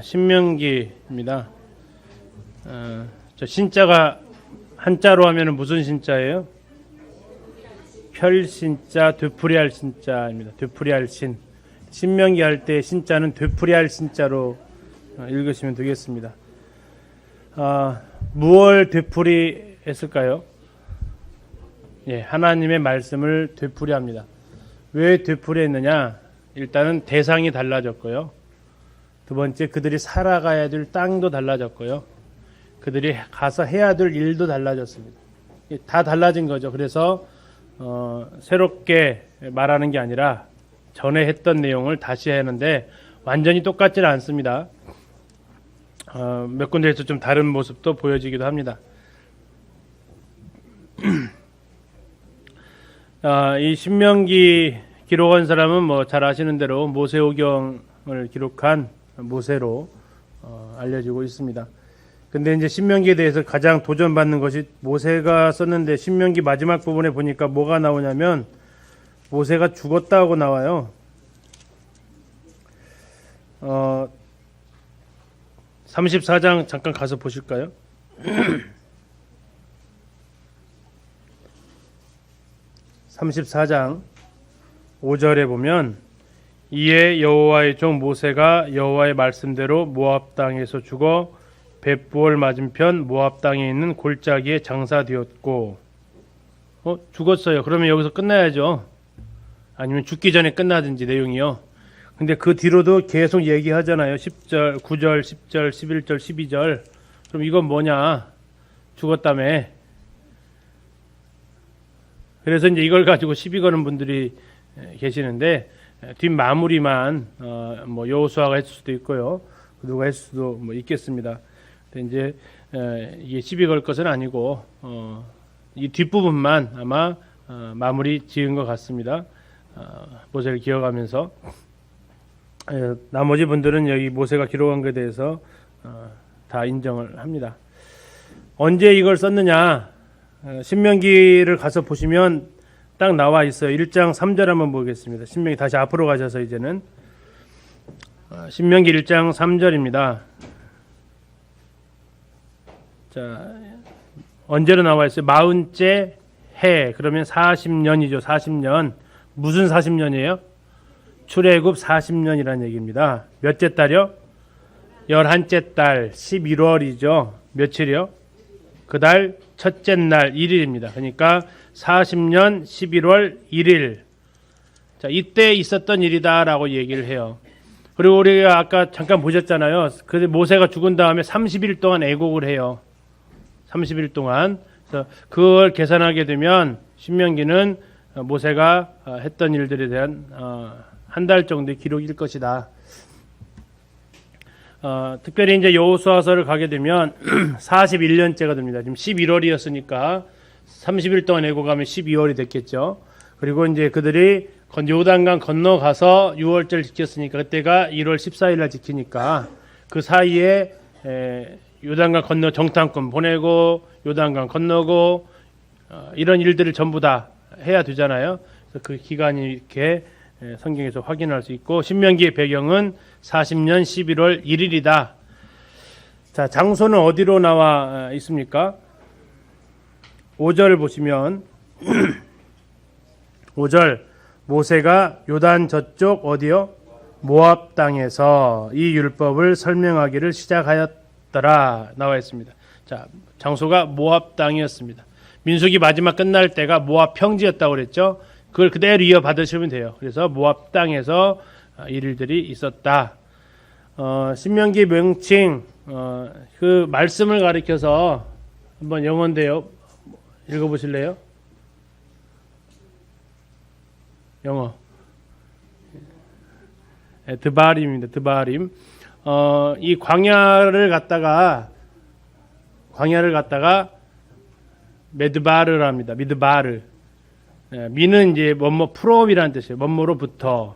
신명기입니다. 저 신자가 한자로 하면 무슨 신자예요? 별신자, 되풀이할 신자입니다. 되풀이할 신. 신명기 할 때 신자는 되풀이할 신자로 읽으시면 되겠습니다. 무얼 되풀이했을까요? 예, 하나님의 말씀을 되풀이합니다. 왜 되풀이했느냐? 일단은 대상이 달라졌고요. 두 번째, 그들이 살아가야 될 땅도 달라졌고요. 그들이 가서 해야 될 일도 달라졌습니다. 다 달라진 거죠. 그래서 새롭게 말하는 게 아니라 전에 했던 내용을 다시 하는데 완전히 똑같지는 않습니다. 몇 군데에서 좀 다른 모습도 보여지기도 합니다. 이 신명기 기록한 사람은 뭐 잘 아시는 대로 모세오경을 기록한 모세로 알려지고 있습니다. 근데 이제 신명기에 대해서 가장 도전받는 것이 모세가 썼는데 신명기 마지막 부분에 보니까 뭐가 나오냐면 모세가 죽었다고 나와요. 34장 잠깐 가서 보실까요? 34장 5절에 보면 이에 여호와의 종 모세가 여호와의 말씀대로 모압 땅에서 죽어 벳부얼 맞은편 모압 땅에 있는 골짜기에 장사되었고 죽었어요. 그러면 여기서 끝나야죠. 아니면 죽기 전에 끝나든지 내용이요. 근데 그 뒤로도 계속 얘기하잖아요. 10절, 9절, 10절, 11절, 12절. 그럼 이건 뭐냐? 죽었다며. 그래서 이제 이걸 가지고 시비 거는 분들이 계시는데 뒷마무리만 뭐 여호수아가 했을 수도 있고요. 누가 했을 수도 뭐 있겠습니다. 근데 이제 이게 시비 걸 것은 아니고 이 뒷부분만 아마 마무리 지은 것 같습니다. 모세를 기억하면서 나머지 분들은 여기 모세가 기록한 것에 대해서 다 인정을 합니다. 언제 이걸 썼느냐? 신명기를 가서 보시면 딱 나와 있어요. 1장 3절 한번 보겠습니다. 신명기 다시 앞으로 가셔서 이제는 신명기 1장 3절입니다. 자, 언제로 나와 있어요? 40째 해. 그러면 40년이죠. 40년. 무슨 40년이에요? 출애굽 40년이라는 얘기입니다. 몇째 달이요? 11째 달 11월이죠. 며칠이요? 그 달 첫째 날 1일입니다. 그러니까 40년 11월 1일. 자, 이때 있었던 일이다라고 얘기를 해요. 그리고 우리가 아까 잠깐 보셨잖아요. 그 모세가 죽은 다음에 30일 동안 애곡을 해요. 30일 동안. 그래서 그걸 계산하게 되면 신명기는 모세가 했던 일들에 대한 한 달 정도의 기록일 것이다. 특별히 이제 여호수아서를 가게 되면 41년째가 됩니다. 지금 11월이었으니까 30일 동안 애고가면 12월이 됐겠죠. 그리고 이제 그들이 요단강 건너가서 6월절 지켰으니까 그때가 1월 14일 날 지키니까 그 사이에 요단강 건너 정탐꾼 보내고 요단강 건너고 이런 일들을 전부 다 해야 되잖아요. 그래서 그 기간이 이렇게 성경에서 확인할 수 있고 신명기의 배경은 40년 11월 1일이다. 자, 장소는 어디로 나와 있습니까? 5절 보시면 5절 모세가 요단 저쪽 어디요? 모압 땅에서 이 율법을 설명하기를 시작하였더라 나와 있습니다. 자, 장소가 모압 땅이었습니다. 민수기 마지막 끝날 때가 모압 평지였다고 그랬죠. 그걸 그대로 이어받으시면 돼요. 그래서 모압 땅에서 일들이 있었다. 신명기 명칭 그 말씀을 가리켜서 한번 영어인데요. 읽어보실래요? 영어. 드바림입니다. 드바림. 이 광야를 갖다가 메드바르를 합니다. 미드바르. 미는 이제 뭐뭐 프롬이라는 뜻이에요. 뭐뭐로부터.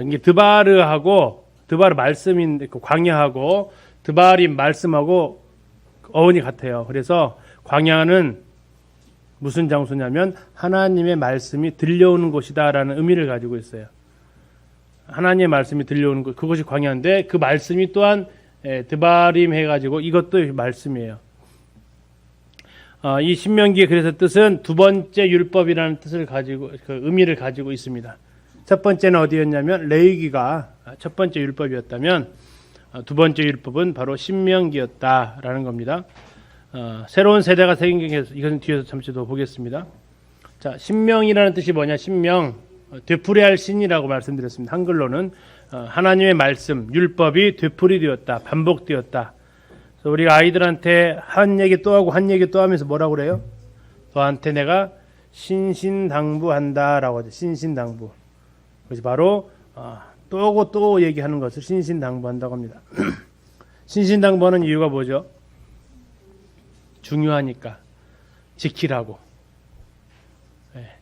이게 드바르하고 드바르 말씀인데 그 광야하고 드바림 말씀하고 어원이 같아요. 그래서 광야는 무슨 장소냐면 하나님의 말씀이 들려오는 곳이다라는 의미를 가지고 있어요. 하나님의 말씀이 들려오는 것, 그것이 광야인데 그 말씀이 또한 드바림 해가지고 이것도 말씀이에요. 이 신명기의 그래서 뜻은 두 번째 율법이라는 뜻을 가지고 그 의미를 가지고 있습니다. 첫 번째는 어디였냐면 레위기가 첫 번째 율법이었다면 두 번째 율법은 바로 신명기였다라는 겁니다. 새로운 세대가 생긴 게 이것은 뒤에서 잠시 더 보겠습니다. 자, 신명이라는 뜻이 뭐냐? 신명, 되풀이할 신이라고 말씀드렸습니다. 한글로는 하나님의 말씀, 율법이 되풀이되었다, 반복되었다. 그래서 우리가 아이들한테 한 얘기 또 하고 한 얘기 또 하면서 뭐라고 그래요? 너한테 내가 신신당부한다라고 하죠. 신신당부. 그것이 바로 또 하고 또 얘기하는 것을 신신당부한다고 합니다. 신신당부하는 이유가 뭐죠? 중요하니까 지키라고.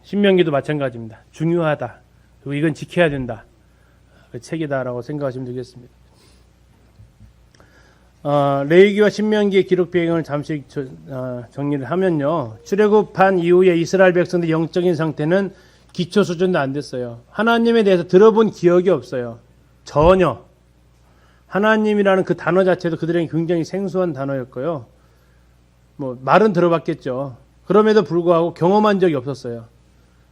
신명기도 마찬가지입니다. 중요하다. 그리고 이건 지켜야 된다. 그 책이다라고 생각하시면 되겠습니다. 레위기와 신명기의 기록 배경을 잠시 정리를 하면요. 출애굽한 이후에 이스라엘 백성들의 영적인 상태는 기초 수준도 안 됐어요. 하나님에 대해서 들어본 기억이 없어요. 전혀. 하나님이라는 그 단어 자체도 그들에게 굉장히 생소한 단어였고요. 뭐 말은 들어봤겠죠. 그럼에도 불구하고 경험한 적이 없었어요.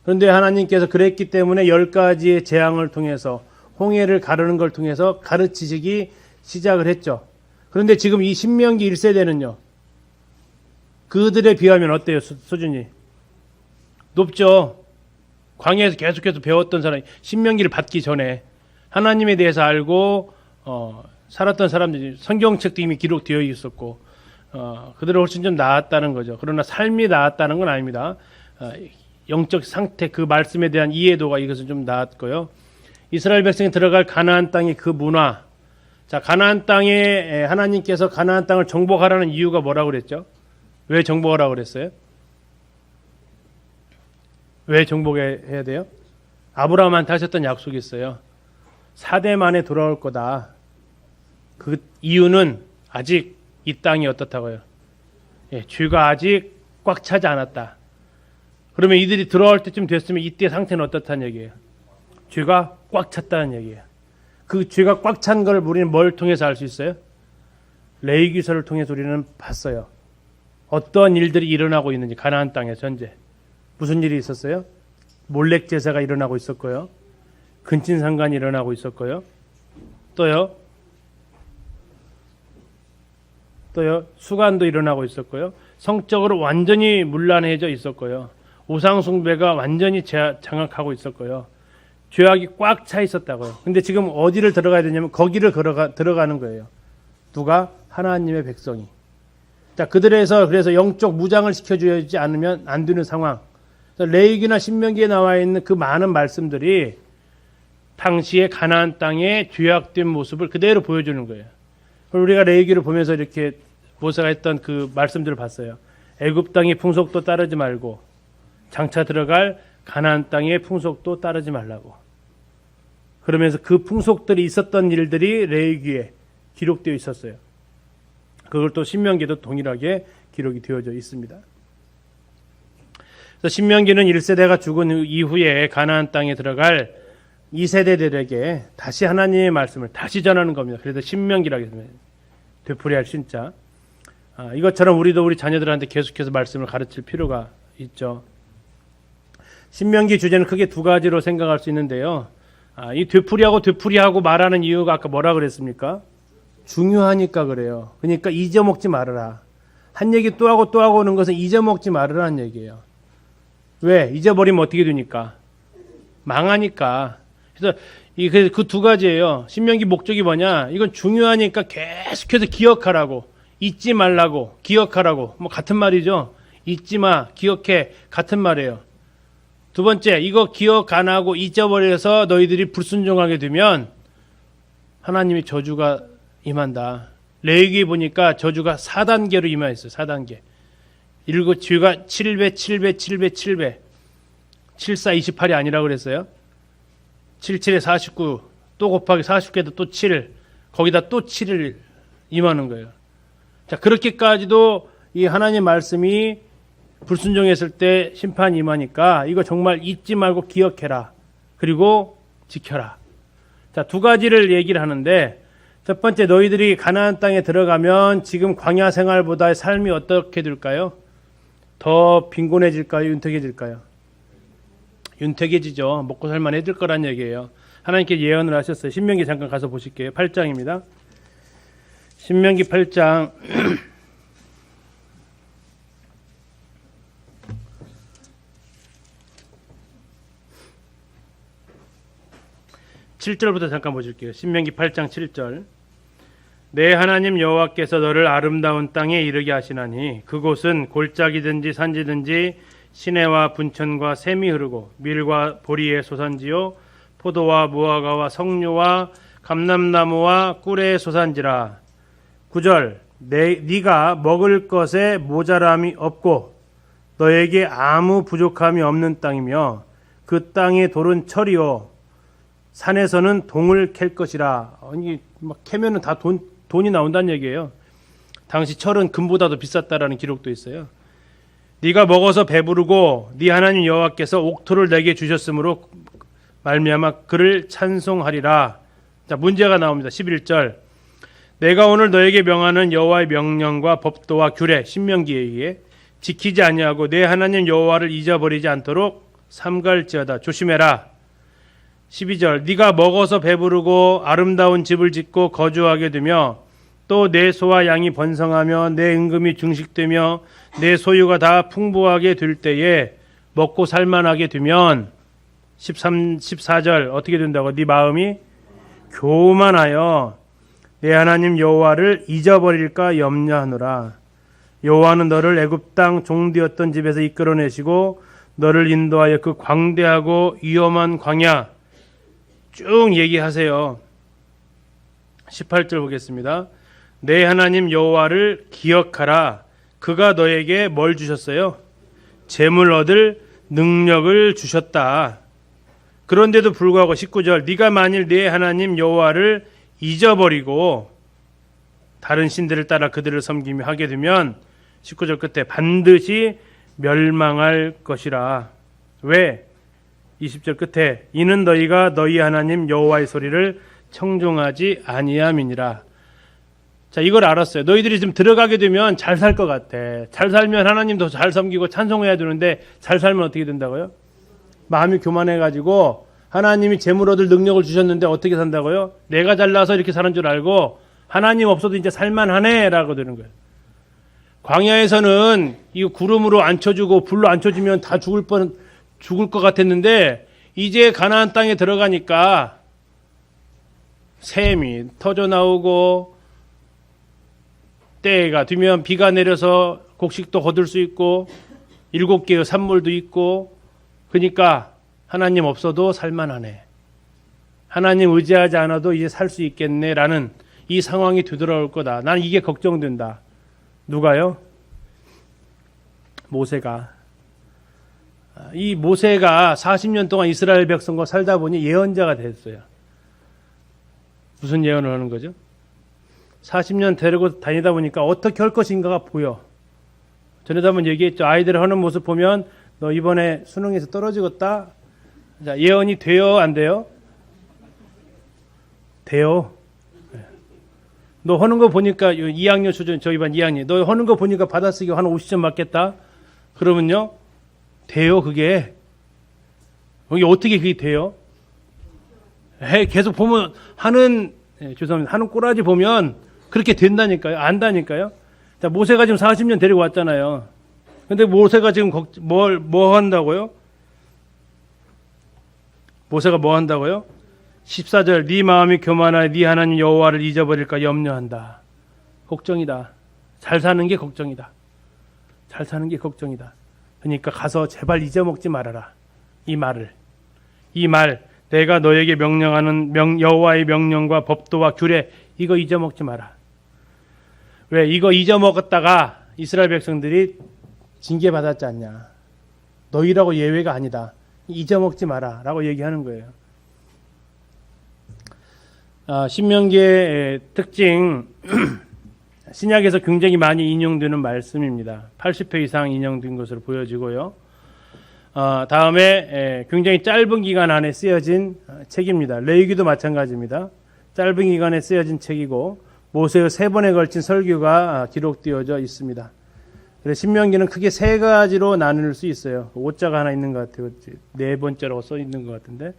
그런데 하나님께서 그랬기 때문에 10가지의 재앙을 통해서 홍해를 가르는 걸 통해서 가르치시기 시작을 했죠. 그런데 지금 이 신명기 1세대는요. 그들에 비하면 어때요? 수준이? 높죠. 광야에서 계속해서 배웠던 사람이 신명기를 받기 전에 하나님에 대해서 알고 살았던 사람들이 성경책도 이미 기록되어 있었고 그들은 훨씬 좀 나았다는 거죠. 그러나 삶이 나았다는 건 아닙니다. 영적 상태, 그 말씀에 대한 이해도가 이것은 좀 나았고요. 이스라엘 백성이 들어갈 가나안 땅의 그 문화. 자, 가나안 땅에 하나님께서 가나안 땅을 정복하라는 이유가 뭐라고 그랬죠? 왜 정복하라고 그랬어요? 왜 정복해야 돼요? 아브라함한테 하셨던 약속이 있어요. 4대 만에 돌아올 거다. 그 이유는 아직 이 땅이 어떻다고요? 죄가 아직 꽉 차지 않았다. 그러면 이들이 들어올 때쯤 됐으면 이때 상태는 어떻다는 얘기예요? 죄가 꽉 찼다는 얘기예요. 그 죄가 꽉 찬 걸 우리는 뭘 통해서 알 수 있어요? 레위기서를 통해서 우리는 봤어요. 어떤 일들이 일어나고 있는지 가나안 땅에서 현재. 무슨 일이 있었어요? 몰렉 제사가 일어나고 있었고요. 근친상간이 일어나고 있었고요. 또요. 수간도 일어나고 있었고요. 성적으로 완전히 문란해져 있었고요. 우상숭배가 완전히 장악하고 있었고요. 죄악이 꽉 차 있었다고요. 근데 지금 어디를 들어가야 되냐면 거기를 들어가는 거예요. 누가? 하나님의 백성이. 자, 그들에서 그래서 영적 무장을 시켜주지 않으면 안 되는 상황. 레위기나 신명기에 나와 있는 그 많은 말씀들이 당시의 가나안 땅의 죄악된 모습을 그대로 보여주는 거예요. 우리가 레위기를 보면서 이렇게 모세가 했던 그 말씀들을 봤어요. 애굽 땅의 풍속도 따르지 말고 장차 들어갈 가나안 땅의 풍속도 따르지 말라고. 그러면서 그 풍속들이 있었던 일들이 레위기에 기록되어 있었어요. 그걸 또 신명기도 동일하게 기록이 되어져 있습니다. 그래서 신명기는 1세대가 죽은 이후에 가나안 땅에 들어갈 2세대들에게 다시 하나님의 말씀을 다시 전하는 겁니다. 그래서 신명기라고 했습니다. 되풀이할 신자. 이것처럼 우리도 우리 자녀들한테 계속해서 말씀을 가르칠 필요가 있죠. 신명기 주제는 크게 두 가지로 생각할 수 있는데요. 이 되풀이하고 말하는 이유가 아까 뭐라 그랬습니까? 중요하니까 그래요. 그러니까 잊어먹지 말아라. 한 얘기 또 하고 오는 것은 잊어먹지 말으라는 얘기예요. 왜? 잊어버리면 어떻게 되니까? 망하니까. 그래서 그 두 가지예요. 신명기 목적이 뭐냐? 이건 중요하니까 계속해서 기억하라고, 잊지 말라고, 기억하라고. 뭐 같은 말이죠. 잊지 마, 기억해, 같은 말이에요. 두 번째, 이거 기억 안 하고 잊어버려서 너희들이 불순종하게 되면 하나님의 저주가 임한다. 레위기 보니까 저주가 4단계로 임하였어요. 4단계. 죄가 7배, 74, 28이 아니라고 그랬어요. 77에 49, 또 곱하기 49에도 또 7, 거기다 또 7을 임하는 거예요. 자, 그렇게까지도 이 하나님 말씀이 불순종했을 때 심판이 임하니까 이거 정말 잊지 말고 기억해라. 그리고 지켜라. 자, 두 가지를 얘기를 하는데, 첫 번째, 너희들이 가나안 땅에 들어가면 지금 광야 생활보다 삶이 어떻게 될까요? 더 빈곤해질까요? 윤택해질까요? 윤택해지죠. 먹고 살만해질 거란 얘기예요. 하나님께 예언을 하셨어요. 신명기 잠깐 가서 보실게요. 8장입니다. 신명기 8장 7절부터 잠깐 보실게요. 신명기 8장 7절. 내 하나님 여호와께서 너를 아름다운 땅에 이르게 하시나니 그곳은 골짜기든지 산지든지 시내와 분천과 샘이 흐르고 밀과 보리의 소산지요 포도와 무화과와 석류와 감람나무와 꿀의 소산지라. 9절. 네가 먹을 것에 모자람이 없고 너에게 아무 부족함이 없는 땅이며 그 땅의 돌은 철이요 산에서는 동을 캘 것이라. 아니 막 캐면은 다 돈이 나온다는 얘기예요. 당시 철은 금보다도 비쌌다라는 기록도 있어요. 네가 먹어서 배부르고 네 하나님 여호와께서 옥토를 내게 주셨으므로 말미암아 그를 찬송하리라. 자, 문제가 나옵니다. 11절. 내가 오늘 너에게 명하는 여호와의 명령과 법도와 규례 신명기에 의해 지키지 아니하고 내 하나님 여호와를 잊어버리지 않도록 삼갈지어다. 조심해라. 12절. 네가 먹어서 배부르고 아름다운 집을 짓고 거주하게 되며 또 내 소와 양이 번성하며 내 은금이 증식되며 내 소유가 다 풍부하게 될 때에 먹고 살만하게 되면 14절 어떻게 된다고? 네 마음이 교만하여 내 하나님 여호와를 잊어버릴까 염려하노라. 여호와는 너를 애굽 땅 종되었던 집에서 이끌어내시고 너를 인도하여 그 광대하고 위험한 광야 쭉 얘기하세요. 18절 보겠습니다. 내 하나님 여호와를 기억하라. 그가 너에게 뭘 주셨어요? 재물 얻을 능력을 주셨다. 그런데도 불구하고 19절. 네가 만일 내 하나님 여호와를 잊어버리고 다른 신들을 따라 그들을 섬기며 하게 되면 19절 끝에 반드시 멸망할 것이라. 왜? 20절 끝에 이는 너희가 너희 하나님 여호와의 소리를 청종하지 아니함이니라. 자, 이걸 알았어요. 너희들이 지금 들어가게 되면 잘 살 것 같아. 잘 살면 하나님도 잘 섬기고 찬송해야 되는데 잘 살면 어떻게 된다고요? 마음이 교만해가지고 하나님이 재물 얻을 능력을 주셨는데 어떻게 산다고요? 내가 잘나서 이렇게 사는 줄 알고 하나님 없어도 이제 살만하네 라고 되는 거예요. 광야에서는 이 구름으로 앉혀주고 불로 앉혀주면 다 죽을 것 같았는데 이제 가나안 땅에 들어가니까 샘이 터져 나오고 때가 되면 비가 내려서 곡식도 거둘 수 있고 7개의 산물도 있고 그러니까 하나님 없어도 살만하네. 하나님 의지하지 않아도 이제 살 수 있겠네라는 이 상황이 되돌아올 거다. 난 이게 걱정된다. 누가요? 모세가. 이 모세가 40년 동안 이스라엘 백성과 살다 보니 예언자가 됐어요. 무슨 예언을 하는 거죠? 40년 데리고 다니다 보니까 어떻게 할 것인가가 보여. 전에도 한번 얘기했죠. 아이들 하는 모습 보면 너 이번에 수능에서 떨어지겠다. 자, 예언이 돼요? 안 돼요? 돼요. 너 하는 거 보니까 2학년 수준, 저희 반 2학년. 너 하는 거 보니까 받아쓰기 한 50점 맞겠다. 그러면요. 돼요, 그게. 이게 어떻게 그게 돼요? 계속 보면 죄송합니다. 하는 꼬라지 보면 그렇게 된다니까요. 안다니까요. 자, 모세가 지금 40년 데리고 왔잖아요. 근데 모세가 지금 뭐 한다고요? 모세가 뭐 한다고요? 14절. 네 마음이 교만하여 네 하나님 여호와를 잊어버릴까 염려한다. 걱정이다. 잘 사는 게 걱정이다. 잘 사는 게 걱정이다. 그러니까 가서 제발 잊어먹지 말아라. 이 말 내가 너에게 명령하는 여호와의 명령과 법도와 규례 이거 잊어먹지 마라. 왜? 이거 잊어먹었다가 이스라엘 백성들이 징계받았지 않냐. 너희라고 예외가 아니다. 잊어먹지 마라 라고 얘기하는 거예요. 신명기의 특징 신약에서 굉장히 많이 인용되는 말씀입니다. 80회 이상 인용된 것으로 보여지고요. 다음에 굉장히 짧은 기간 안에 쓰여진 책입니다. 레위기도 마찬가지입니다. 짧은 기간에 쓰여진 책이고 모세의 3번에 걸친 설교가 기록되어져 있습니다. 그래서 신명기는 크게 3가지로 나눌 수 있어요. 5자가 하나 있는 것 같아요. 4번째라고 써 있는 것 같은데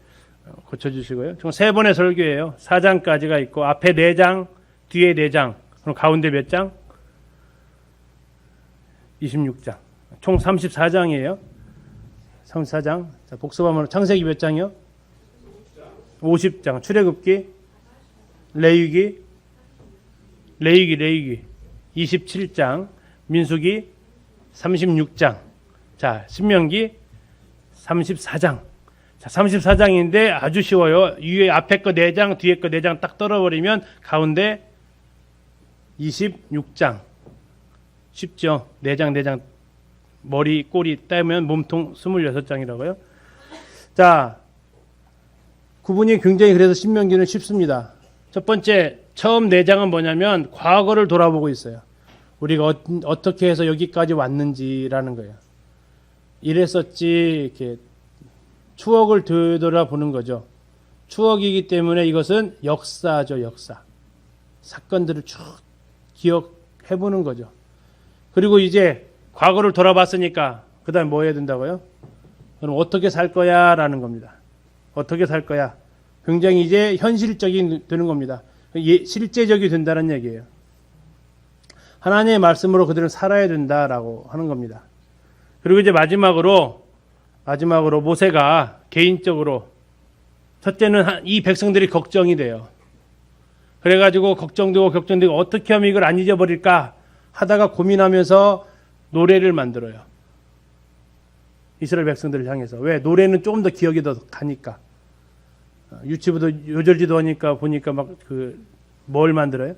고쳐주시고요. 총 3번의 설교예요. 4장까지가 있고 앞에 4장, 뒤에 4장, 그럼 가운데 몇 장? 26장. 총 34장이에요. 34장. 자, 복습하면 창세기 몇 장이요? 50장. 출애굽기, 레위기 27장, 민수기 36장. 자, 신명기 34장. 자, 34장인데 아주 쉬워요. 위에 앞에 거 4장, 뒤에 거 4장 딱 떨어버리면 가운데 26장. 쉽죠? 4장 머리 꼬리 떼면 몸통 26장이라고요. 자, 구분이 굉장히 그래서 신명기는 쉽습니다. 첫 번째, 처음 4장은 뭐냐면 과거를 돌아보고 있어요. 우리가 어떻게 해서 여기까지 왔는지라는 거예요. 이랬었지, 이렇게 추억을 되돌아보는 거죠. 추억이기 때문에 이것은 역사죠, 역사. 사건들을 쭉 기억해보는 거죠. 그리고 이제 과거를 돌아봤으니까 그 다음에 뭐 해야 된다고요? 그럼 어떻게 살 거야? 라는 겁니다. 어떻게 살 거야? 굉장히 이제 현실적이 되는 겁니다. 실제적이 된다는 얘기예요. 하나님의 말씀으로 그들은 살아야 된다라고 하는 겁니다. 그리고 이제 마지막으로 모세가 개인적으로 첫째는 이 백성들이 걱정이 돼요. 그래가지고 걱정되고 어떻게 하면 이걸 안 잊어버릴까 하다가 고민하면서 노래를 만들어요. 이스라엘 백성들을 향해서. 왜? 노래는 조금 더 기억이 더 가니까. 유치부도 요절지도 하니까 보니까 막 뭘 만들어요?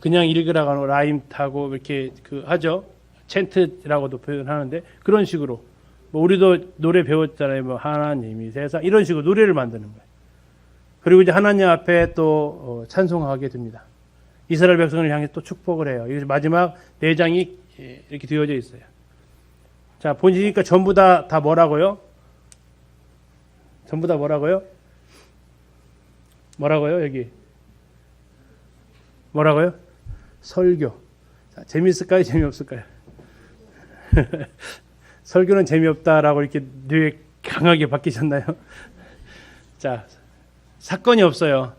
그냥 읽으라고 라임 타고 이렇게 하죠. 챈트라고도 표현하는데 그런 식으로 뭐 우리도 노래 배웠잖아요. 뭐 하나님이 세상 이런 식으로 노래를 만드는 거예요. 그리고 이제 하나님 앞에 또 찬송하게 됩니다. 이스라엘 백성을 향해 또 축복을 해요. 이게 마지막 4장이 이렇게 되어져 있어요. 자, 보시니까 전부 다 뭐라고요? 전부 다 뭐라고요? 여기? 뭐라고요? 설교. 자, 재미있을까요? 재미없을까요? 설교는 재미없다라고 이렇게 뇌에 강하게 바뀌셨나요? 자, 사건이 없어요.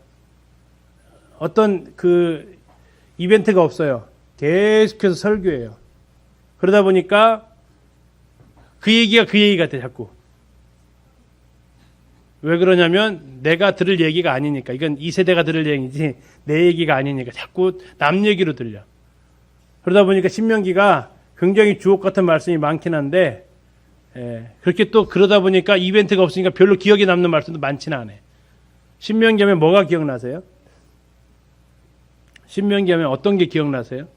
어떤 이벤트가 없어요. 계속해서 설교예요. 그러다 보니까 그 얘기가 그 얘기 같아, 자꾸. 왜 그러냐면 내가 들을 얘기가 아니니까. 이건 이 세대가 들을 얘기지 내 얘기가 아니니까 자꾸 남 얘기로 들려. 그러다 보니까 신명기가 굉장히 주옥 같은 말씀이 많긴 한데 그렇게 또 그러다 보니까 이벤트가 없으니까 별로 기억에 남는 말씀도 많지는 않아요. 신명기 하면 뭐가 기억나세요? 신명기 하면 어떤 게 기억나세요?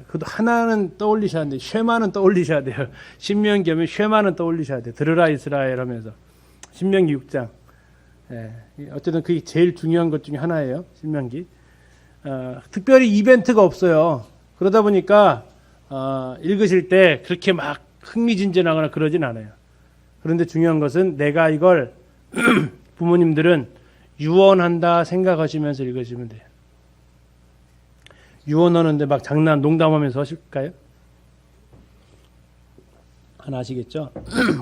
그것도 하나는 떠올리셔야 돼요. 쉐마는 떠올리셔야 돼요. 신명기 하면 쉐마는 떠올리셔야 돼요. 들으라 이스라엘 하면서. 신명기 6장. 어쨌든 그게 제일 중요한 것 중에 하나예요. 신명기. 특별히 이벤트가 없어요. 그러다 보니까 읽으실 때 그렇게 막 흥미진진하거나 그러진 않아요. 그런데 중요한 것은 내가 이걸 부모님들은 유언한다 생각하시면서 읽으시면 돼요. 유언하는데 막 농담하면서 하실까요? 하나 아시겠죠?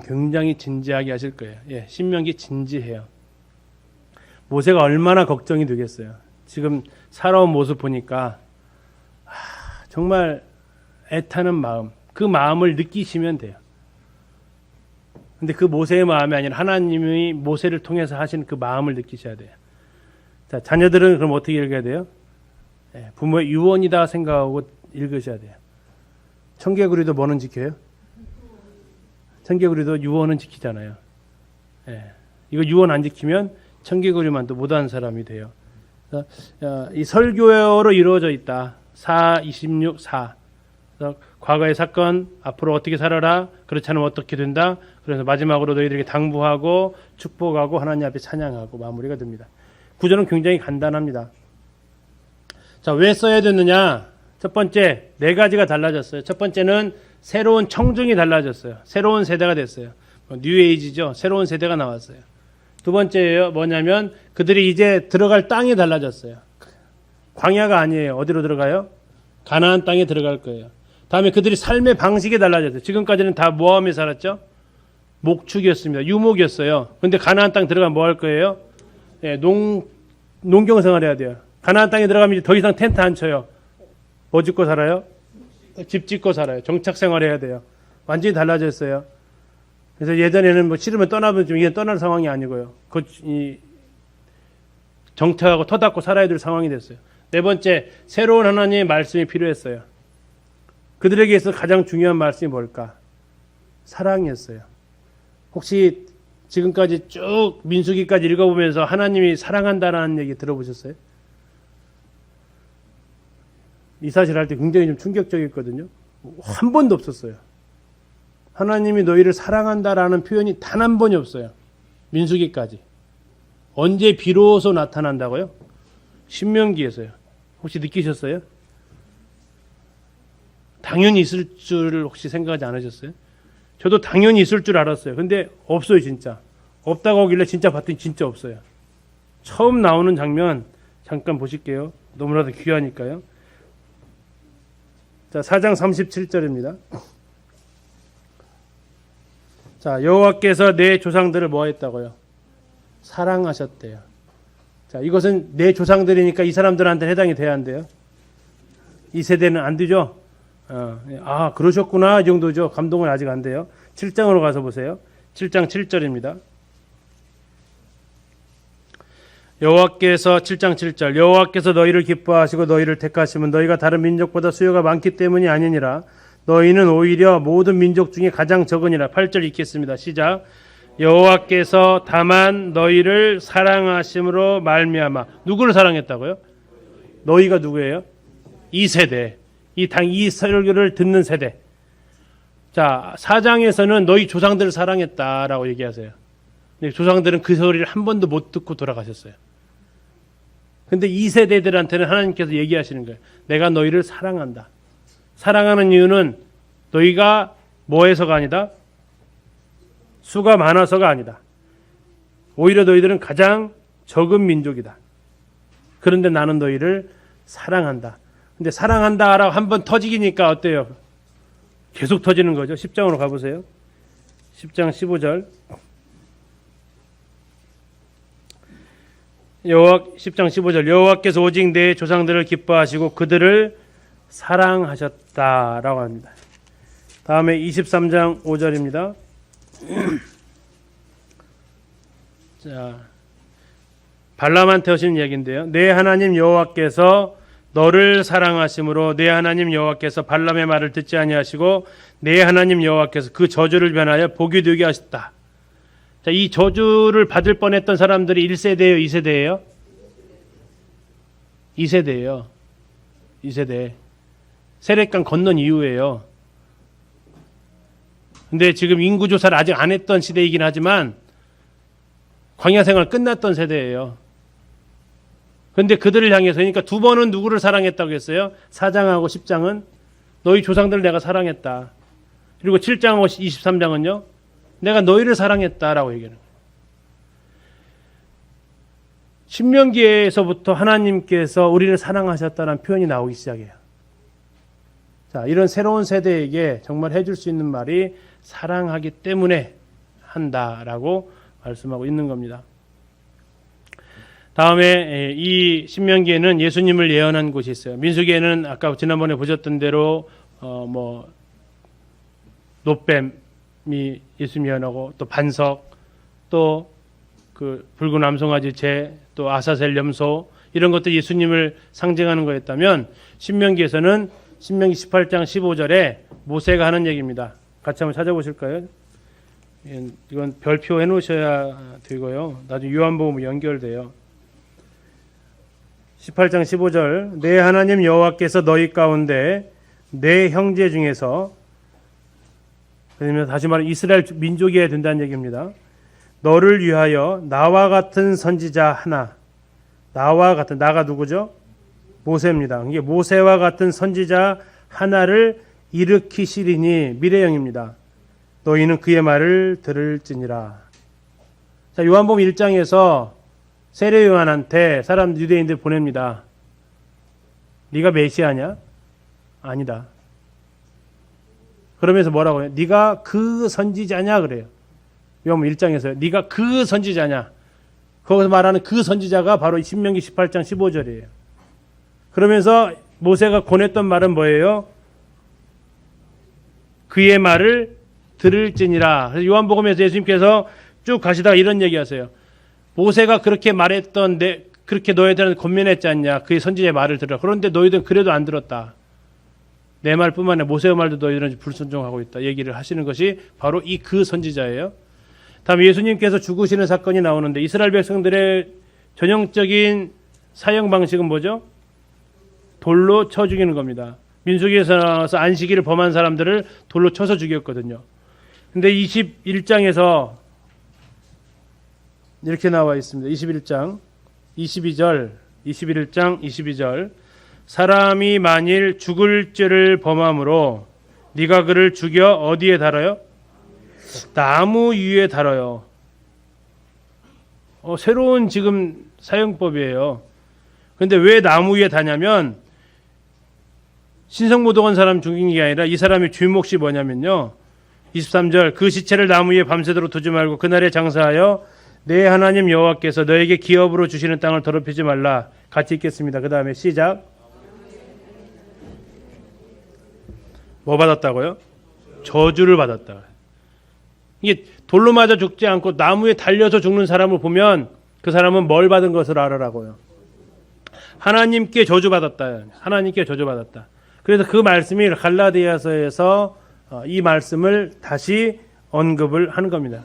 굉장히 진지하게 하실 거예요. 신명기 진지해요. 모세가 얼마나 걱정이 되겠어요. 지금 살아온 모습 보니까 정말 애타는 마음, 그 마음을 느끼시면 돼요. 근데 그 모세의 마음이 아니라 하나님이 모세를 통해서 하신 그 마음을 느끼셔야 돼요. 자, 자녀들은 그럼 어떻게 읽어야 돼요? 부모의 유언이다 생각하고 읽으셔야 돼요. 청개구리도 뭐는 지켜요? 청개구리도 유언은 지키잖아요. 이거 유언 안 지키면 청개구리만도 못하는 사람이 돼요. 이 설교로 이루어져 있다. 4, 26, 4. 과거의 사건, 앞으로 어떻게 살아라, 그렇지 않으면 어떻게 된다. 그래서 마지막으로 너희들에게 당부하고 축복하고 하나님 앞에 찬양하고 마무리가 됩니다. 구조는 굉장히 간단합니다. 자, 왜 써야 되느냐? 첫 번째, 네 가지가 달라졌어요. 첫 번째는 새로운 청중이 달라졌어요. 새로운 세대가 됐어요. 뉴에이지죠. 새로운 세대가 나왔어요. 두 번째예요. 뭐냐면 그들이 이제 들어갈 땅이 달라졌어요. 광야가 아니에요. 어디로 들어가요? 가나안 땅에 들어갈 거예요. 다음에 그들이 삶의 방식이 달라졌어요. 지금까지는 다 모함에 살았죠. 목축이었습니다. 유목이었어요. 근데 가나안 땅 들어가면 뭐 할 거예요? 예, 농경 생활 해야 돼요. 가나안 땅에 들어가면 이제 더 이상 텐트 안 쳐요. 뭐 짓고 살아요? 집 짓고 살아요. 정착 생활 해야 돼요. 완전히 달라졌어요. 그래서 예전에는 뭐 싫으면 떠나면 좀 이게 떠날 상황이 아니고요. 정착하고 터닫고 살아야 될 상황이 됐어요. 네 번째, 새로운 하나님의 말씀이 필요했어요. 그들에게 있어 가장 중요한 말씀이 뭘까? 사랑이었어요. 혹시 지금까지 쭉 민수기까지 읽어보면서 하나님이 사랑한다라는 얘기 들어보셨어요? 이 사실 할 때 굉장히 좀 충격적이었거든요. 한 번도 없었어요. 하나님이 너희를 사랑한다라는 표현이 단 한 번이 없어요. 민수기까지. 언제 비로소 나타난다고요? 신명기에서요. 혹시 느끼셨어요? 당연히 있을 줄 혹시 생각하지 않으셨어요? 저도 당연히 있을 줄 알았어요. 근데 없어요, 진짜. 없다고 하길래 진짜 봤더니 진짜 없어요. 처음 나오는 장면 잠깐 보실게요. 너무나도 귀하니까요. 자, 4장 37절입니다. 자, 여호와께서 내 조상들을 뭐 했다고요? 사랑하셨대요. 자, 이것은 내 조상들이니까 이 사람들한테 해당이 돼야 한대요. 이 세대는 안 되죠? 아, 그러셨구나. 이 정도죠. 감동은 아직 안 돼요. 7장으로 가서 보세요. 7장 7절입니다. 여호와께서 7장 7절 여호와께서 너희를 기뻐하시고 너희를 택하시면 너희가 다른 민족보다 수요가 많기 때문이 아니니라. 너희는 오히려 모든 민족 중에 가장 적으니라. 8절 읽겠습니다. 시작. 여호와께서 다만 너희를 사랑하심으로 말미암아. 누구를 사랑했다고요? 너희가 누구예요? 이 세대. 이 설교를 듣는 세대. 자, 4장에서는 너희 조상들을 사랑했다라고 얘기하세요. 근데 조상들은 그 소리를 한 번도 못 듣고 돌아가셨어요. 근데 이 세대들한테는 하나님께서 얘기하시는 거예요. 내가 너희를 사랑한다. 사랑하는 이유는 너희가 뭐해서가 아니다? 수가 많아서가 아니다. 오히려 너희들은 가장 적은 민족이다. 그런데 나는 너희를 사랑한다. 근데 사랑한다라고 한번 터지기니까 어때요? 계속 터지는 거죠. 10장으로 가보세요. 10장 15절. 10장 15절 여호와께서 오직 내 조상들을 기뻐하시고 그들을 사랑하셨다라고 합니다. 다음에 23장 5절입니다. 자, 발람한테 하시는 얘기인데요. 내 하나님 여호와께서 너를 사랑하심으로 내 하나님 여호와께서 발람의 말을 듣지 아니하시고 내 하나님 여호와께서 그 저주를 변하여 복이 되게 하셨다. 자, 이 저주를 받을 뻔했던 사람들이 1세대예요, 2세대예요? 2세대예요. 2세대. 세례강 건넌 이후예요. 근데 지금 인구 조사를 아직 안 했던 시대이긴 하지만 광야 생활 끝났던 세대예요. 근데 그들을 향해서 그러니까 두 번은 누구를 사랑했다고 했어요? 4장하고 10장은 너희 조상들을 내가 사랑했다. 그리고 7장하고 23장은요? 내가 너희를 사랑했다라고 얘기하는 거예요. 신명기에서부터 하나님께서 우리를 사랑하셨다는 표현이 나오기 시작해요. 자, 이런 새로운 세대에게 정말 해줄 수 있는 말이 사랑하기 때문에 한다라고 말씀하고 있는 겁니다. 다음에 이 신명기에는 예수님을 예언한 곳이 있어요. 민수기에는 아까 지난번에 보셨던 대로 노뱀이 예수님 예언하고 또 반석, 또 그 붉은 암송아지 재, 또 아사셀 염소 이런 것들이 예수님을 상징하는 거였다면 신명기에서는 신명기 18장 15절에 모세가 하는 얘기입니다. 같이 한번 찾아보실까요? 이건 별표 해놓으셔야 되고요. 나중에 요한복음 연결돼요. 18장 15절 내 하나님 여호와께서 너희 가운데 내 형제 중에서 그러면 다시 말하면 이스라엘 민족이어야 된다는 얘기입니다. 너를 위하여 나와 같은 선지자 하나 나와 같은 나가 누구죠? 모세입니다. 이게 모세와 같은 선지자 하나를 일으키시리니 미래형입니다. 너희는 그의 말을 들을지니라. 자, 요한복음 1장에서 세례 요한한테 유대인들 보냅니다. 네가 메시아냐? 아니다. 그러면서 뭐라고 해요? 네가 그 선지자냐 그래요. 요한복음 1장에서요. 네가 그 선지자냐? 거기서 말하는 그 선지자가 바로 신명기 18장 15절이에요. 그러면서 모세가 권했던 말은 뭐예요? 그의 말을 들을지니라. 그래서 요한복음에서 예수님께서 쭉 가시다가 이런 얘기하세요. 모세가 그렇게 말했던 그렇게 너희들은 권면했지 않냐? 그의 선지자의 말을 들으라. 그런데 너희들은 그래도 안 들었다. 내 말뿐만 아니라 모세의 말도 너희들은 불순종하고 있다. 얘기를 하시는 것이 바로 이 그 선지자예요. 다음 예수님께서 죽으시는 사건이 나오는데 이스라엘 백성들의 전형적인 사형 방식은 뭐죠? 돌로 쳐 죽이는 겁니다. 민수기에서 나와서 안식일을 범한 사람들을 돌로 쳐서 죽였거든요. 근데 21장에서 이렇게 나와 있습니다. 21장 22절 21장 22절 사람이 만일 죽을 죄를 범함으로 네가 그를 죽여 어디에 달아요? 나무 위에 달아요. 새로운 지금 사형법이에요. 근데 왜 나무 위에 다냐면 신성모독한 사람 죽인 게 아니라 이 사람의 주인몫이 뭐냐면요. 23절 그 시체를 나무 위에 밤새도록 두지 말고 그날에 장사하여 내 하나님 여호와께서 너에게 기업으로 주시는 땅을 더럽히지 말라. 같이 읽겠습니다. 그 다음에 시작. 뭐 받았다고요? 저주를 받았다. 이게 돌로 맞아 죽지 않고 나무에 달려서 죽는 사람을 보면 그 사람은 뭘 받은 것을 알아라고요. 하나님께 저주받았다. 하나님께 저주받았다. 그래서 그 말씀이 갈라디아서에서 이 말씀을 다시 언급을 하는 겁니다.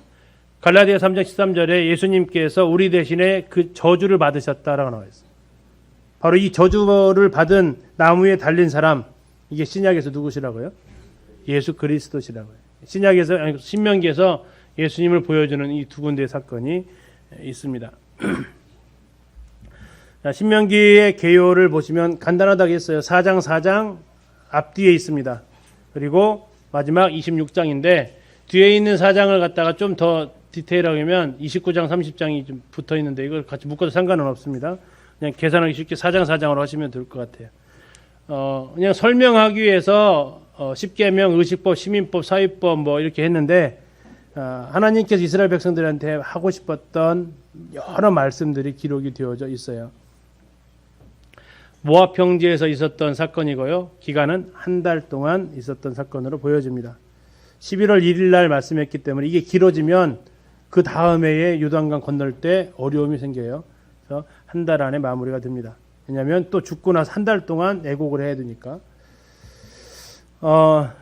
갈라디아 3장 13절에 예수님께서 우리 대신에 그 저주를 받으셨다라고 나와 있어요. 바로 이 저주를 받은 나무에 달린 사람, 이게 신약에서 누구시라고요? 예수 그리스도시라고요. 신약에서 아니 신명기에서 예수님을 보여주는 이 두 군데의 사건이 있습니다. 신명기의 개요를 보시면 간단하다고 했어요. 4장 앞뒤에 있습니다. 그리고 마지막 26장인데 뒤에 있는 4장을 갖다가 좀 더 디테일하게 하면 29장 30장이 좀 붙어 있는데 이걸 같이 묶어도 상관은 없습니다. 그냥 계산하기 쉽게 4장으로 하시면 될 것 같아요. 그냥 설명하기 위해서 십계명, 의식법, 시민법, 사위법 뭐 이렇게 했는데 하나님께서 이스라엘 백성들한테 하고 싶었던 여러 말씀들이 기록이 되어져 있어요. 모압 평지에서 있었던 사건이고요. 기간은 한 달 동안 있었던 사건으로 보여집니다. 11월 1일 날 말씀했기 때문에 이게 길어지면 그 다음 해에 요단강 건널 때 어려움이 생겨요. 그래서 한 달 안에 마무리가 됩니다. 왜냐하면 또 죽고 나서 한 달 동안 애곡을 해야 되니까.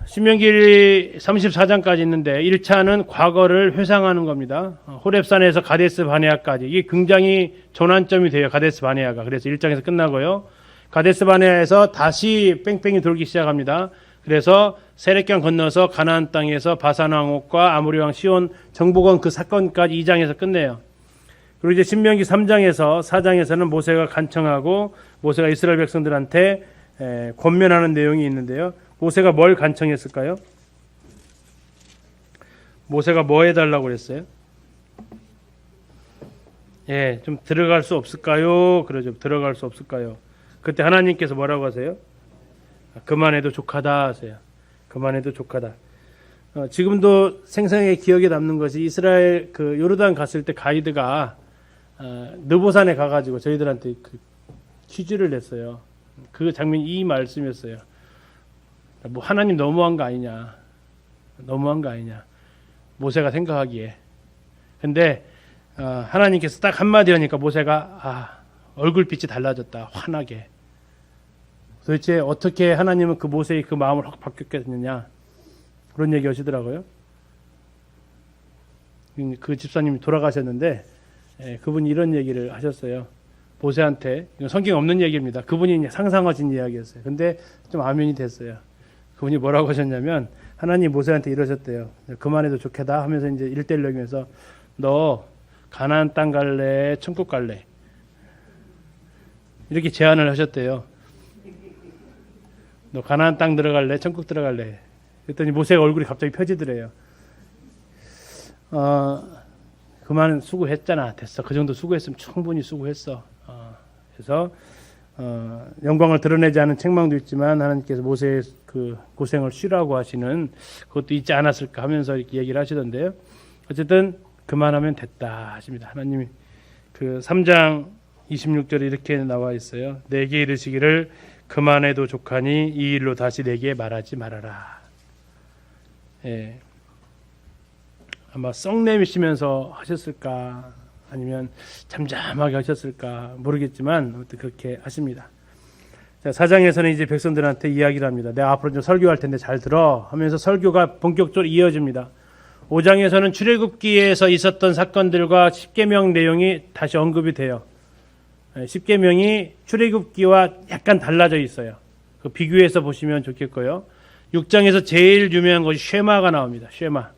신명기 34장까지 있는데 1차는 과거를 회상하는 겁니다. 호렙산에서 가데스 바네아까지 이게 굉장히 전환점이 돼요. 가데스 바네아가. 그래서 1장에서 끝나고요. 가데스 바네아에서 다시 뺑뺑이 돌기 시작합니다. 그래서 세례강 건너서 가나안 땅에서 바산 왕옥과 아모리 왕 시온 정복원 그 사건까지 2장에서 끝내요. 그리고 이제 신명기 3장에서 4장에서는 모세가 간청하고 모세가 이스라엘 백성들한테 권면하는 내용이 있는데요. 모세가 뭘 간청했을까요? 모세가 뭐 해달라고 그랬어요? 좀 들어갈 수 없을까요? 그러죠. 들어갈 수 없을까요? 그때 하나님께서 뭐라고 하세요? 그만해도 족하다 하세요. 그만해도 족하다. 지금도 생생하게 기억에 남는 것이 이스라엘 그 요르단 갔을 때 가이드가 느보산에 가가지고 저희들한테 그 퀴즈를 냈어요. 그 장면이 이 말씀이었어요. 뭐 하나님 너무한 거 아니냐. 너무한 거 아니냐. 모세가 생각하기에. 근데 하나님께서 딱 한마디 하니까 모세가 얼굴빛이 달라졌다. 환하게. 도대체 어떻게 하나님은 그 모세의 그 마음을 확 바뀌었겠느냐. 그런 얘기 하시더라고요. 그 집사님이 돌아가셨는데 그분이 이런 얘기를 하셨어요. 모세한테. 이건 성경에 없는 얘기입니다. 그분이 상상하신 이야기였어요. 근데 좀 아멘이 됐어요. 그분이 뭐라고 하셨냐면 하나님 모세한테 이러셨대요. 그만해도 좋겠다 하면서 이제 1:1 얘기면서 너 가나안 땅 갈래? 천국 갈래? 이렇게 제안을 하셨대요. 너 가나안 땅 들어갈래? 천국 들어갈래? 그랬더니 모세가 얼굴이 갑자기 펴지더래요. 그만 수고했잖아. 됐어. 그 정도 수고했으면 충분히 수고했어. 그래서 영광을 드러내지 않은 책망도 있지만 하나님께서 모세의 그 고생을 쉬라고 하시는 그것도 있지 않았을까 하면서 이렇게 얘기를 하시던데요. 어쨌든 그만하면 됐다 하십니다. 하나님이 그 3장 26절에 이렇게 나와 있어요. 내게 이르시기를 그만해도 족하니 이 일로 다시 내게 말하지 말아라. 예. 아마 썩 내미시면서 하셨을까 아니면 잠잠하게 하셨을까 모르겠지만 아무튼 그렇게 하십니다. 자, 4장에서는 이제 백성들한테 이야기를 합니다. 내가 앞으로 좀 설교할 텐데 잘 들어 하면서 설교가 본격적으로 이어집니다. 5장에서는 출애굽기에서 있었던 사건들과 십계명 내용이 다시 언급이 돼요. 십계명이 출애굽기와 약간 달라져 있어요. 그 비교해서 보시면 좋겠고요. 6장에서 제일 유명한 것이 쉐마가 나옵니다. 쉐마.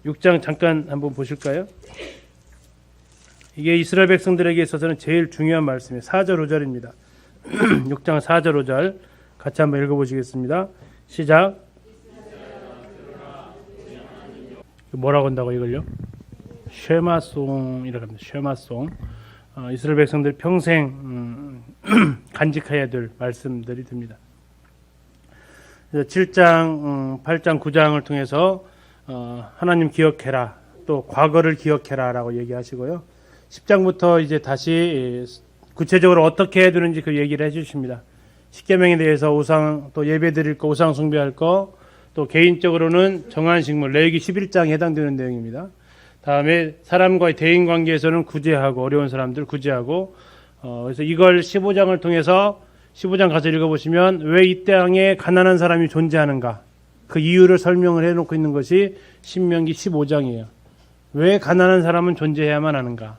6장 잠깐 한번 보실까요? 이게 이스라엘 백성들에게 있어서는 제일 중요한 말씀이에요. 4절 5절입니다. 6장 4절 5절 같이 한번 읽어보시겠습니다. 시작. 뭐라고 한다고 이걸요? 쉐마송이라고 합니다. 쉐마송. 이스라엘 백성들 평생 간직해야 될 말씀들이 됩니다. 7장, 8장, 9장을 통해서 하나님 기억해라, 또 과거를 기억해라 라고 얘기하시고요. 10장부터 이제 다시 구체적으로 어떻게 해야 되는지 그 얘기를 해주십니다. 십계명에 대해서 우상, 또 예배 드릴 거, 우상 숭배할 거, 또 개인적으로는 정한 식물, 레위기 11장에 해당되는 내용입니다. 다음에 사람과의 대인 관계에서는 구제하고, 어려운 사람들 구제하고, 그래서 이걸 15장을 통해서 15장 가서 읽어보시면 왜 이 땅에 가난한 사람이 존재하는가, 그 이유를 설명을 해놓고 있는 것이 신명기 15장이에요. 왜 가난한 사람은 존재해야만 하는가.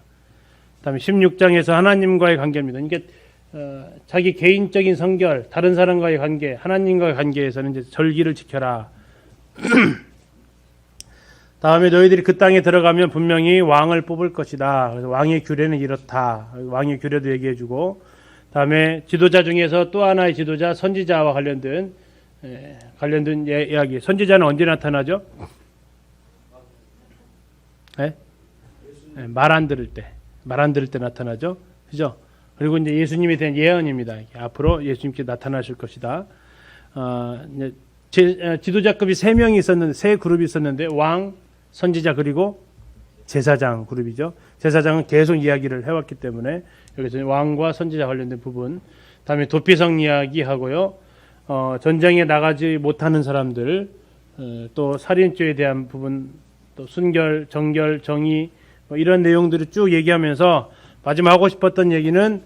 그다음에 16장에서 하나님과의 관계입니다. 이게 자기 개인적인 성결, 다른 사람과의 관계, 하나님과의 관계에서는 이제 절기를 지켜라. 다음에 너희들이 그 땅에 들어가면 분명히 왕을 뽑을 것이다. 그래서 왕의 규례는 이렇다. 왕의 규례도 얘기해주고, 다음에 지도자 중에서 또 하나의 지도자, 선지자와 관련된 이야기. 선지자는 언제 나타나죠? 네? 말 안 들을 때. 말 안 들을 때 나타나죠. 그죠? 그리고 이제 예수님에 대한 예언입니다. 앞으로 예수님께 나타나실 것이다. 지도자급이 3명이 있었는데, 3그룹이 있었는데, 왕, 선지자, 그리고 제사장 그룹이죠. 제사장은 계속 이야기를 해왔기 때문에, 여기서 왕과 선지자 관련된 부분. 다음에 도피성 이야기 하고요. 전쟁에 나가지 못하는 사람들, 또 살인죄에 대한 부분, 또 순결, 정결, 정의, 뭐 이런 내용들을 쭉 얘기하면서 마지막 하고 싶었던 얘기는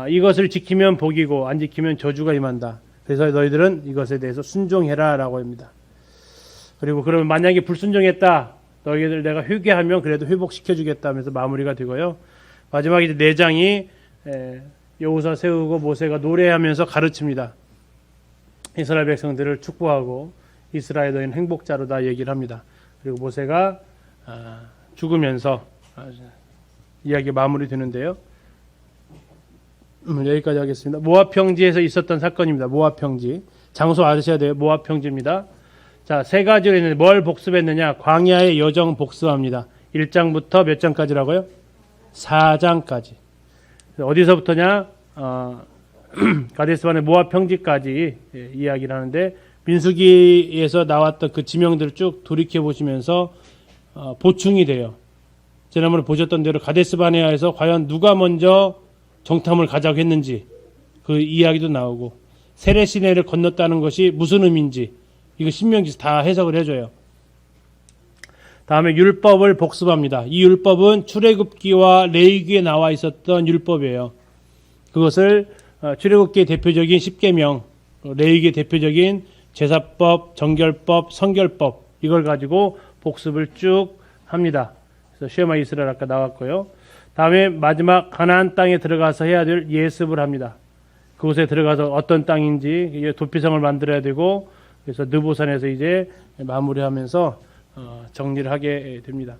이것을 지키면 복이고 안 지키면 저주가 임한다. 그래서 너희들은 이것에 대해서 순종해라 라고 합니다. 그리고 그러면 만약에 불순종했다, 너희들 내가 회개하면 그래도 회복시켜 주겠다 하면서 마무리가 되고요. 마지막에 이제 4장이 여호수아 세우고 모세가 노래하면서 가르칩니다. 이스라엘 백성들을 축복하고 이스라엘 너희는 행복자로다 얘기를 합니다. 그리고 모세가 죽으면서 이야기 마무리되는데요. 여기까지 하겠습니다. 모압 평지에서 있었던 사건입니다. 모압 평지. 장소 아셔야 돼요. 모압 평지입니다. 자, 3가지로 있는데 뭘 복습했느냐? 광야의 여정 복습합니다. 1장부터 몇 장까지라고요? 4장까지. 어디서부터냐? 가데스반의 모압 평지까지 이야기를 하는데, 민수기에서 나왔던 그 지명들을 쭉 돌이켜 보시면서 보충이 돼요. 지난번에 보셨던 대로 가데스바네아에서 과연 누가 먼저 정탐을 가자고 했는지 그 이야기도 나오고, 세례 시내를 건넜다는 것이 무슨 의미인지 이거 신명기에서 다 해석을 해줘요. 다음에 율법을 복습합니다. 이 율법은 출애굽기와 레위기에 나와 있었던 율법이에요. 그것을 출애굽기의 대표적인 십계명, 레위기의 대표적인 제사법, 정결법, 성결법, 이걸 가지고 복습을 쭉 합니다. 그래서 쉐마 이스라엘 아까 나왔고요. 다음에 마지막 가나안 땅에 들어가서 해야 될 예습을 합니다. 그곳에 들어가서 어떤 땅인지 도피성을 만들어야 되고, 그래서 느보산에서 이제 마무리하면서 정리를 하게 됩니다.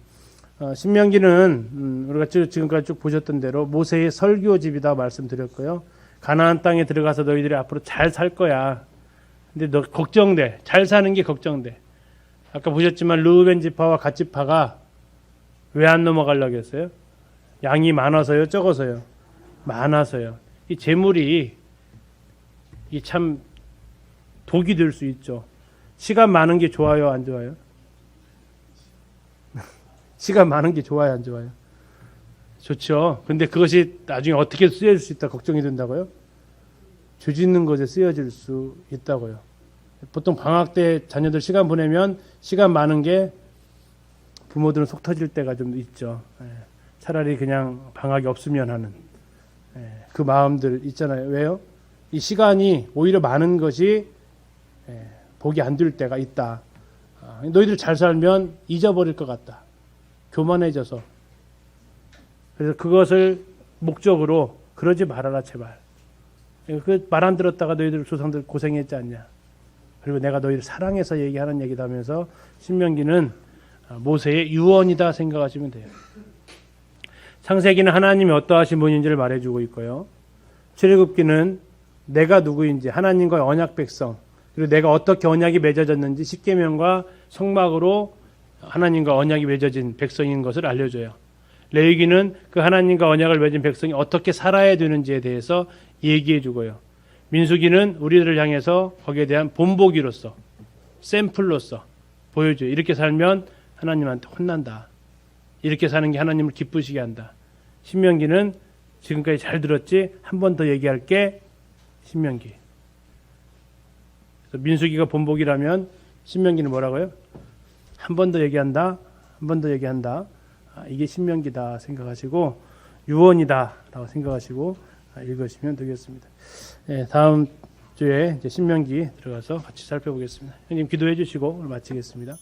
신명기는 우리가 지금까지 쭉 보셨던 대로 모세의 설교집이다 말씀드렸고요. 가나안 땅에 들어가서 너희들이 앞으로 잘 살 거야. 근데 너 걱정돼. 잘 사는 게 걱정돼. 아까 보셨지만 르우벤 지파와 갓 지파가 왜 안 넘어가려고 했어요? 양이 많아서요, 적어서요? 많아서요. 이 재물이 이 참 독이 될 수 있죠. 시간 많은 게 좋아요, 안 좋아요? 시간 많은 게 좋아요, 안 좋아요? 좋죠. 근데 그것이 나중에 어떻게 쓰여질 수 있다 걱정이 된다고요? 죄 짓는 것에 쓰여질 수 있다고요. 보통 방학 때 자녀들 시간 보내면 시간 많은 게 부모들은 속 터질 때가 좀 있죠. 차라리 그냥 방학이 없으면 하는 그 마음들 있잖아요. 왜요? 이 시간이 오히려 많은 것이 복이 안 될 때가 있다. 너희들 잘 살면 잊어버릴 것 같다. 교만해져서. 그래서 그것을 목적으로 그러지 말아라 제발. 그 말 안 들었다가 너희들 조상들 고생했지 않냐. 그리고 내가 너희를 사랑해서 얘기하는 얘기다 하면서 신명기는 모세의 유언이다 생각하시면 돼요. 창세기는 하나님이 어떠하신 분인지를 말해주고 있고요. 출애굽기는 내가 누구인지 하나님과의 언약 백성 그리고 내가 어떻게 언약이 맺어졌는지 십계명과 성막으로 하나님과 언약이 맺어진 백성인 것을 알려줘요. 레위기는 그 하나님과 언약을 맺은 백성이 어떻게 살아야 되는지에 대해서 얘기해 주고요. 민수기는 우리들을 향해서 거기에 대한 본보기로서 샘플로서 보여줘요. 이렇게 살면 하나님한테 혼난다. 이렇게 사는 게 하나님을 기쁘시게 한다. 신명기는 지금까지 잘 들었지 한 번 더 얘기할게. 신명기. 그래서 민수기가 본보기라면 신명기는 뭐라고요? 한 번 더 얘기한다. 한 번 더 얘기한다. 이게 신명기다 생각하시고 유언이다 라고 생각하시고 읽으시면 되겠습니다. 다음 주에 이제 신명기 들어가서 같이 살펴보겠습니다. 형님 기도해 주시고 오늘 마치겠습니다.